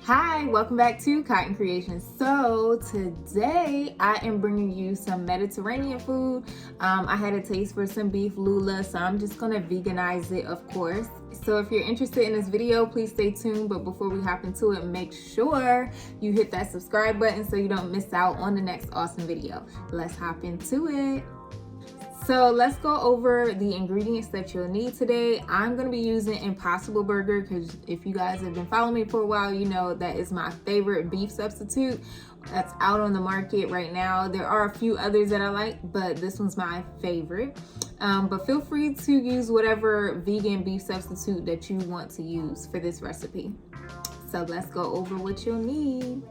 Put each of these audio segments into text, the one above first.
Hi, welcome back to Cotton Creations. So today I am bringing you some Mediterranean food. I had a taste for some beef lula, so I'm just gonna veganize it, of course. So if you're interested in this video, please stay tuned. But before we hop into it, make sure you hit that subscribe button so you don't miss out on the next awesome video. Let's hop into it. So let's go over the ingredients that you'll need today. I'm going to be using Impossible Burger because if you guys have been following me for a while, you know that is my favorite beef substitute that's out on the market right now. There are a few others that I like, but this one's my favorite. But feel free to use whatever vegan beef substitute that you want to use for this recipe. So let's go over what you'll need.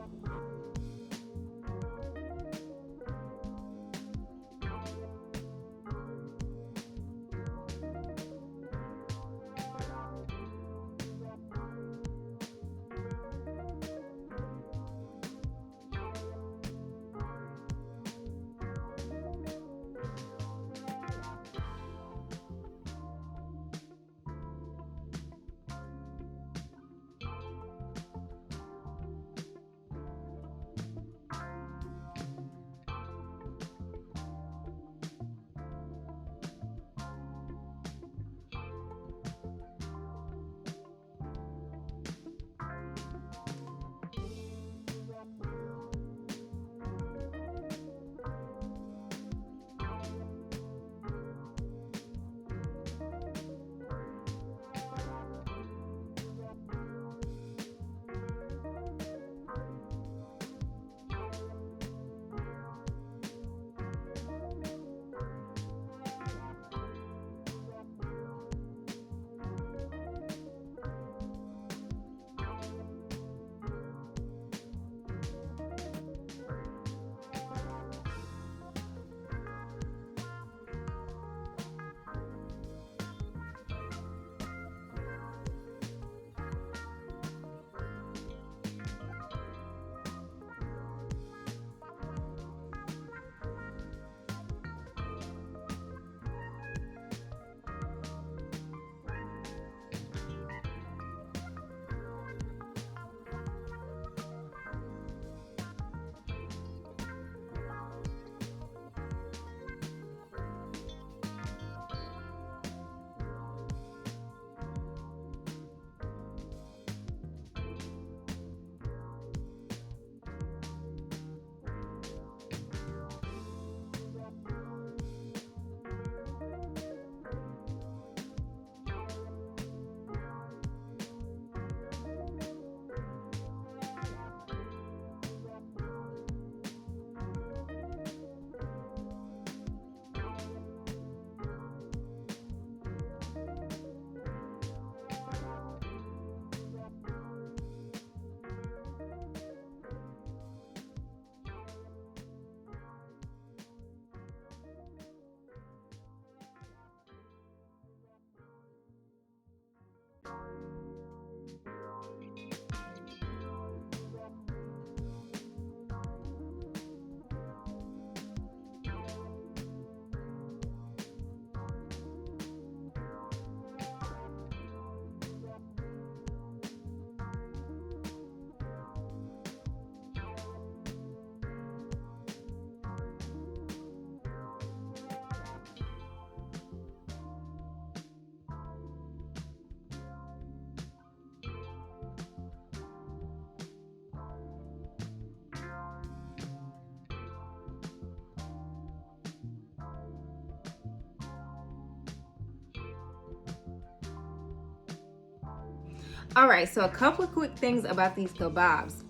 All right, so a couple of quick things about these kebabs.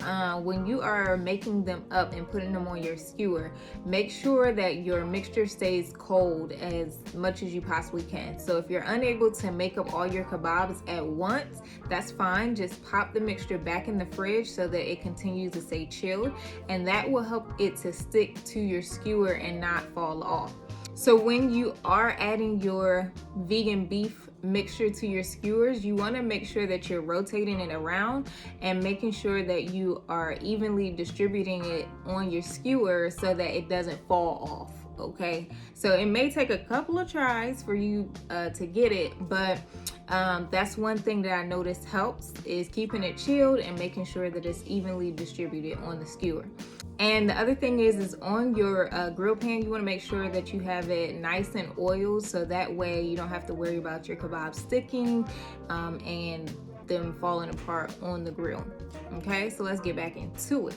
When you are making them up and putting them on your skewer, make sure that your mixture stays cold as much as you possibly can. So if you're unable to make up all your kebabs at once, that's fine. Just pop the mixture back in the fridge so that it continues to stay chilled, and that will help it to stick to your skewer and not fall off. So when you are adding your vegan beef mixture to your skewers, you want to make sure that you're rotating it around and making sure that you are evenly distributing it on your skewer so that it doesn't fall off. Okay, so it may take a couple of tries for you to get it, but that's one thing that I noticed helps is keeping it chilled and making sure that it's evenly distributed on the skewer. And the other thing is on your grill pan, you want to make sure that you have it nice and oiled, so that way you don't have to worry about your kebab sticking and them falling apart on the grill. Okay, so let's get back into it.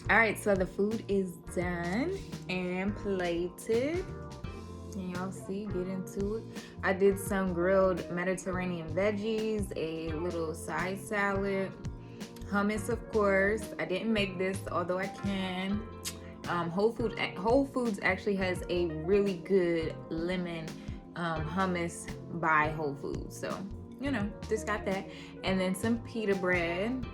All right, so the food is done and plated. Can y'all see? Get into it. I did some grilled Mediterranean veggies, a little side salad, hummus, of course. I didn't make this, although I can. Whole Foods actually has a really good lemon hummus by Whole Foods, so you know, just got that. And then some pita bread.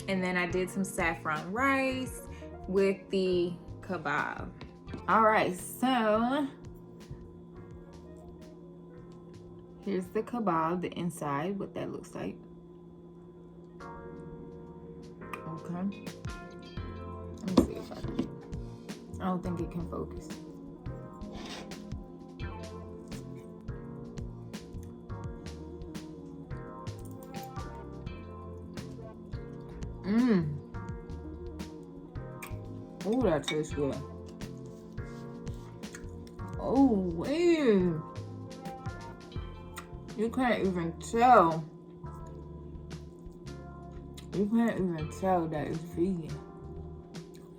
And then I did some saffron rice with the kebab. All right, so here's the kebab, the inside, what that looks like. Okay. Let me see if I don't think it can focus. Oh, that tastes good. Oh, wait. You can't even tell. You can't even tell that it's vegan.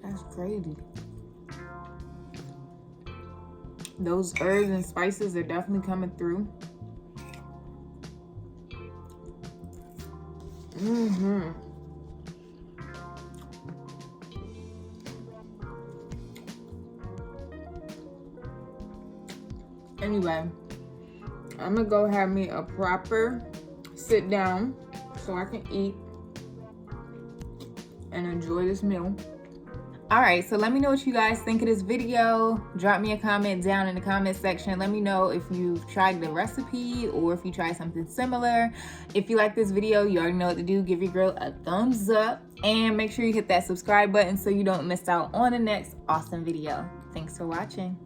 That's crazy. Those herbs and spices are definitely coming through. Anyway, I'm gonna go have me a proper sit down so I can eat and enjoy this meal. All right, so let me know what you guys think of this video. Drop me a comment down in the comment section. Let me know if you've tried the recipe or if you tried something similar. If you like this video, you already know what to do. Give your girl a thumbs up and make sure you hit that subscribe button so you don't miss out on the next awesome video. Thanks for watching.